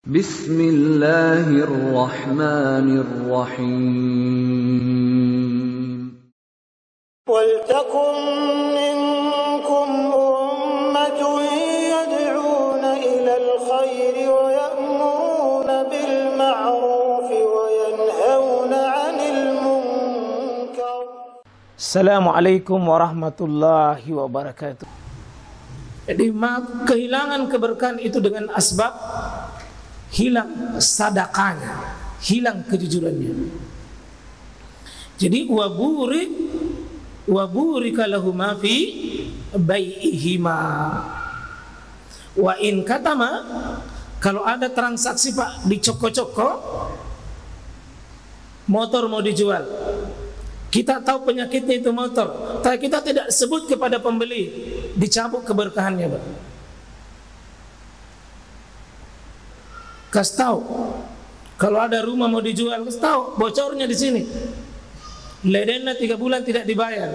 Bismillahirrahmanirrahim. Waltakum minkum ummatun yad'una ilal khairi wa ya'muruna bil ma'rufi wa yanhauna 'anil munkar. Assalamualaikum warahmatullahi wabarakatuh. Jadi kehilangan keberkahan itu dengan asbab hilang sadaqahnya, hilang kejujurannya. Jadi waburika lahuma fi bai'ihima. Wa in katama, kalau ada transaksi Pak dicoko-coko, motor mau dijual, kita tahu penyakitnya itu motor, tapi kita tidak sebut kepada pembeli, dicabut keberkahannya Pak. Kasih tahu, kalau ada rumah mau dijual, kasih tahu bocornya di sini. Ledena 3 bulan tidak dibayar,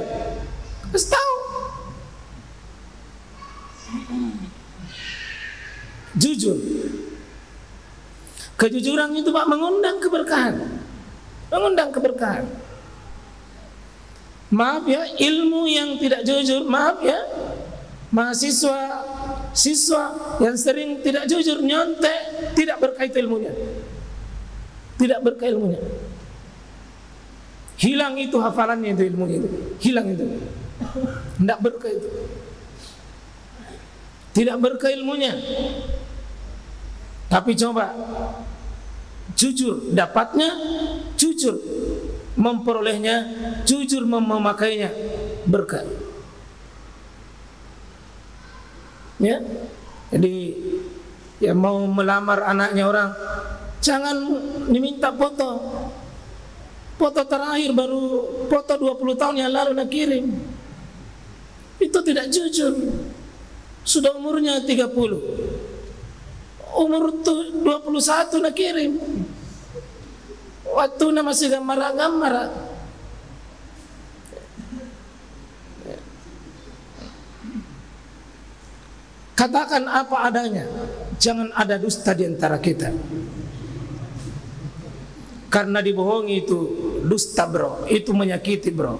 kasih tahu. Jujur, kejujuran itu Pak mengundang keberkahan, mengundang keberkahan. Maaf ya, ilmu yang tidak jujur, maaf ya, siswa yang sering tidak jujur, nyontek, tidak berkait ilmunya, tidak berkait ilmunya. Hilang itu hafalannya, itu ilmunya itu hilang, itu tidak berkait, itu tidak berkait ilmunya. Tapi coba jujur, dapatnya jujur, memperolehnya jujur, memakainya berkah. Ya, jadi ya mau melamar anaknya orang, jangan diminta foto terakhir, baru foto 20 tahun yang lalu nak kirim. Itu tidak jujur. Sudah umurnya 30, umur 21 nak kirim, waktu masih gambar-gambar. Katakan apa adanya, jangan ada dusta di antara kita. Karena dibohongi itu dusta bro, itu menyakiti bro.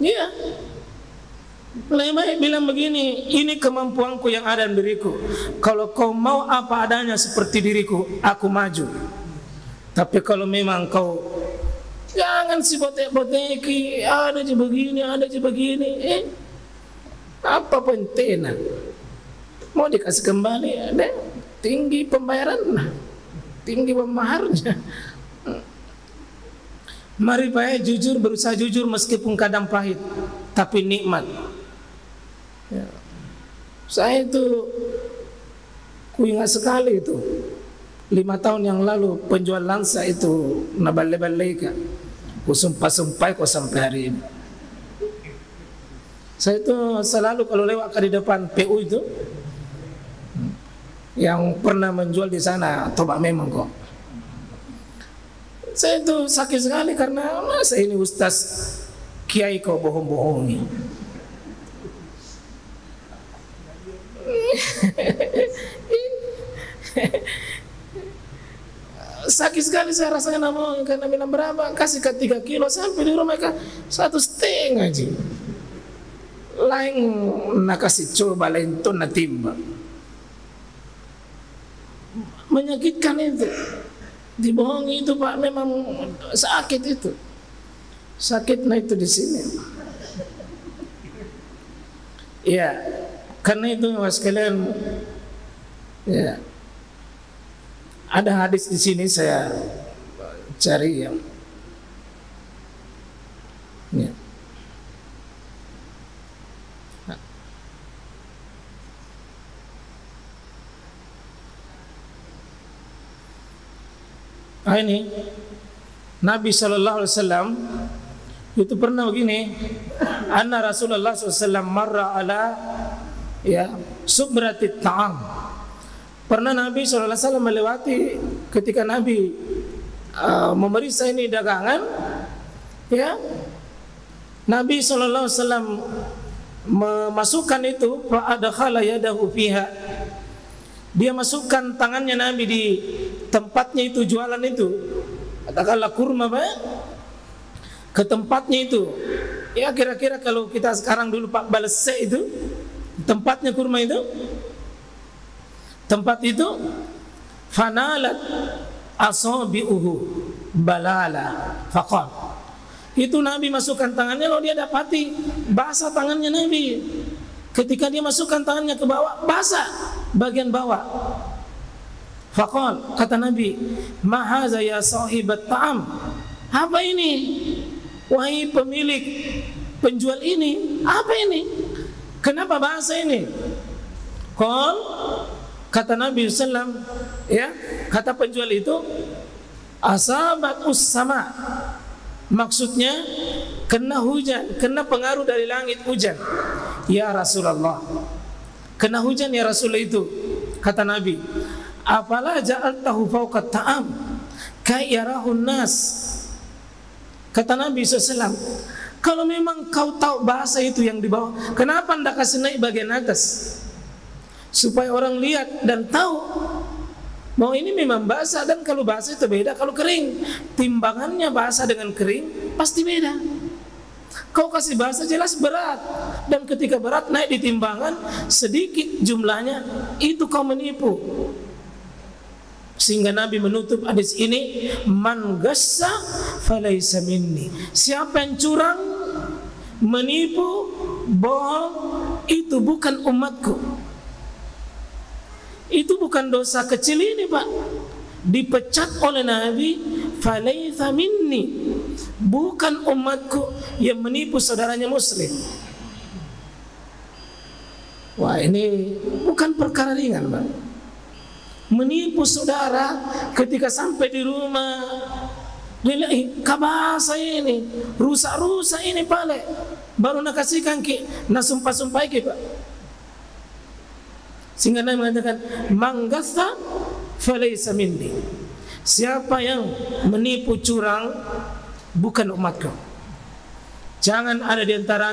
Iya. Lemai bilang begini, ini kemampuanku yang ada dan diriku. Kalau kau mau apa adanya seperti diriku, aku maju. Tapi kalau memang kau jangan si botek-boteki, ada aja begini, ada aja begini, apa pentingnya? Mau dikasih kembali, ada tinggi pembayaran, tinggi pemaharnya. Mari Pak jujur, berusaha jujur meskipun kadang pahit, tapi nikmat. Ya. Saya itu kuingat sekali itu 5 tahun yang lalu penjual Lansa itu nabale-baleka, kusumpah-sumpah kok sampai hari ini. Saya itu selalu kalau lewat ke di depan PU itu, yang pernah menjual di sana, toba memang kok. Saya itu sakit sekali karena masa ini Ustaz Kiai kok bohong-bohongi. Sakit sekali saya rasakan, karena bilang berapa, kasih ke 3 kilo, sampai di rumah kan 1,5 aja. Lain nak kasih coba, lain tuh nak timba. Menyakitkan itu, dibohongi itu Pak, memang sakit itu. Sakitnya itu di sini. Ya, karena itu Mas sekalian, ya, ada hadis di sini saya cari yang, ya. Ini Nabi sallallahu alaihi wasallam itu pernah begini, anna Rasulullah sallallahu alaihi wasallam marra ala subratit ta'am. Pernah Nabi sallallahu alaihi wasallam melewati ketika Nabi memeriksa ini dagangan, ya. Nabi sallallahu alaihi wasallam memasukkan itu, fa adkhala yadahu fiha. Dia masukkan tangannya Nabi di tempatnya itu jualan itu, katakanlah kurma Pak, ke tempatnya itu. Ya kira-kira kalau kita sekarang dulu Pak Balese itu, tempatnya kurma itu, tempat itu, fanalat asabi'uhu balala faqal. Itu Nabi masukkan tangannya, lalu dia dapati basah tangannya Nabi. Ketika dia masukkan tangannya ke bawah, basah bagian bawah. Faqal, kata Nabi, ma haza ya sahibat ta'am. Apa ini? Wahai pemilik penjual ini, apa ini? Kenapa basah ini? Qal, kata Nabi sallam, ya, kata penjual itu, asabat us-sama. Maksudnya kena hujan, kena pengaruh dari langit hujan. Ya Rasulullah, kena hujan ya Rasulullah itu. Kata Nabi, apalah ja'altahu fawqa ta'am kai yarahun nas. Kata Nabi SAW, kalau memang kau tahu bahasa itu yang di bawah, kenapa anda kasih naik bagian atas? Supaya orang lihat dan tahu bahwa ini memang basah. Dan kalau basah itu beda kalau kering. Timbangannya basah dengan kering pasti beda. Kau kasih basah jelas berat, dan ketika berat naik di timbangan sedikit jumlahnya, itu kau menipu. Sehingga Nabi menutup hadis ini, man gassa falaysa minni. Siapa yang curang, menipu, bohong, itu bukan umatku. Itu bukan dosa kecil ini Pak. Dipecat oleh Nabi, falaysa minni, bukan umatku yang menipu saudaranya muslim. Wah, ini bukan perkara ringan Pak. Menipu saudara ketika sampai di rumah, dia kabasa ini, rusak-rusak ini pale, baru nak kasihkan ki, nak sumpah-sumpah ki Pak. Sehingga Nabi mengatakan, manggasa falaysa minni. Siapa yang menipu curang, bukan umatku. Jangan ada di antara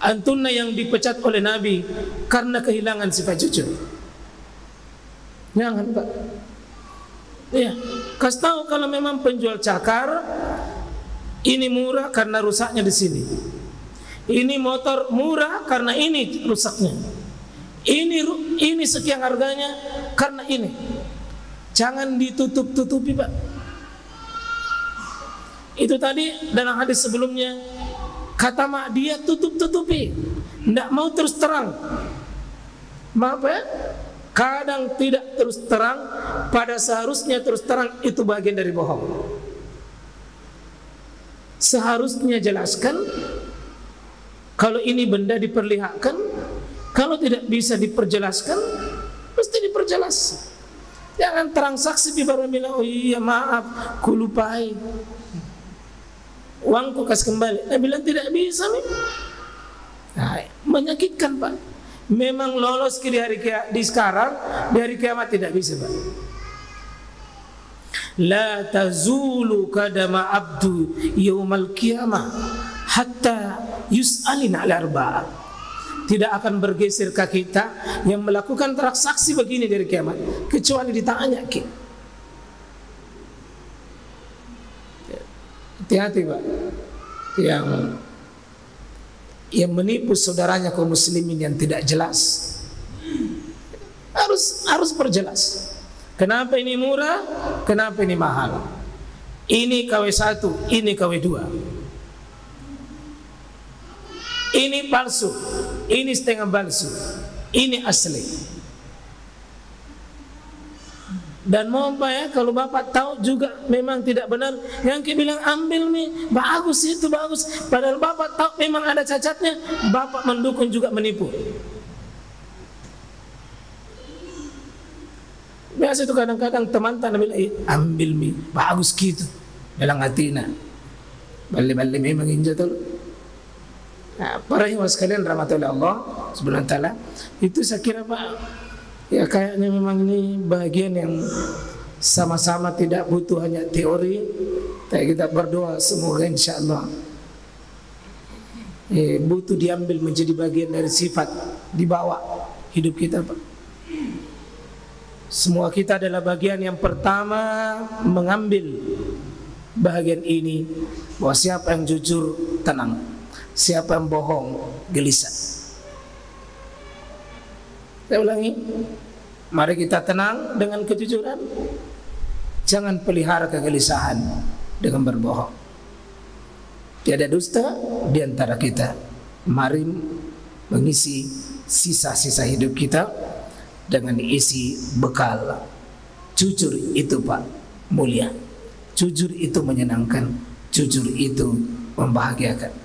antumna yang dipecat oleh Nabi karena kehilangan sifat jujur. Jangan Pak. Ya, kasih tahu kalau memang penjual cakar, ini murah karena rusaknya di sini. Ini motor murah karena ini rusaknya. Ini sekian harganya karena ini. Jangan ditutup-tutupi Pak. Itu tadi dalam hadis sebelumnya, kata mak dia tutup-tutupi, tidak mau terus terang. Maaf ya, kadang tidak terus terang, pada seharusnya terus terang, itu bagian dari bohong. Seharusnya jelaskan. Kalau ini benda diperlihatkan, kalau tidak bisa diperjelaskan, mesti diperjelas. Jangan transaksi baru bilang, oh iya maaf, kulupai, uangku kasih kembali. Nah, bilang tidak bisa nih. Nah, menyakitkan Pak. Memang lolos ke di sekarang, di hari kiamat tidak bisa Pak. La tazulu kadama abdu yaumal qiyamah hatta yus'alina al-arba'a. Tidak akan bergeser kaki kita yang melakukan transaksi begini dari kiamat, kecuali ditanya ki. Hati-hati Pak, yang menipu saudaranya kaum muslimin yang tidak jelas, harus perjelas. Kenapa ini murah, kenapa ini mahal? Ini KW1, ini KW2. Ini palsu, ini setengah palsu, ini asli. Dan mau apa ya, kalau bapak tahu juga memang tidak benar, yang kita bilang ambil nih, bagus itu bagus, padahal bapak tahu memang ada cacatnya, bapak mendukung juga menipu. Biasa itu kadang-kadang teman-teman bilang, ambil mie, bagus gitu, dalam hatinya, balik-balik memang injak tuh. Nah, para hadirin sekalian rahmatullahi Allah subhanahu wa ta'ala, itu saya kira Pak, ya kayaknya memang ini bagian yang sama-sama tidak butuh hanya teori, tapi kita berdoa semoga insyaAllah butuh diambil menjadi bagian dari sifat, dibawa hidup kita, Pak. Semua kita adalah bagian yang pertama mengambil bagian ini, bahwa siapa yang jujur tenang, siapa yang bohong gelisah. Saya ulangi, mari kita tenang dengan kejujuran, jangan pelihara kegelisahan dengan berbohong. Tiada dusta di antara kita. Mari mengisi sisa-sisa hidup kita dengan isi bekal jujur. Itu Pak mulia, jujur itu menyenangkan, jujur itu membahagiakan.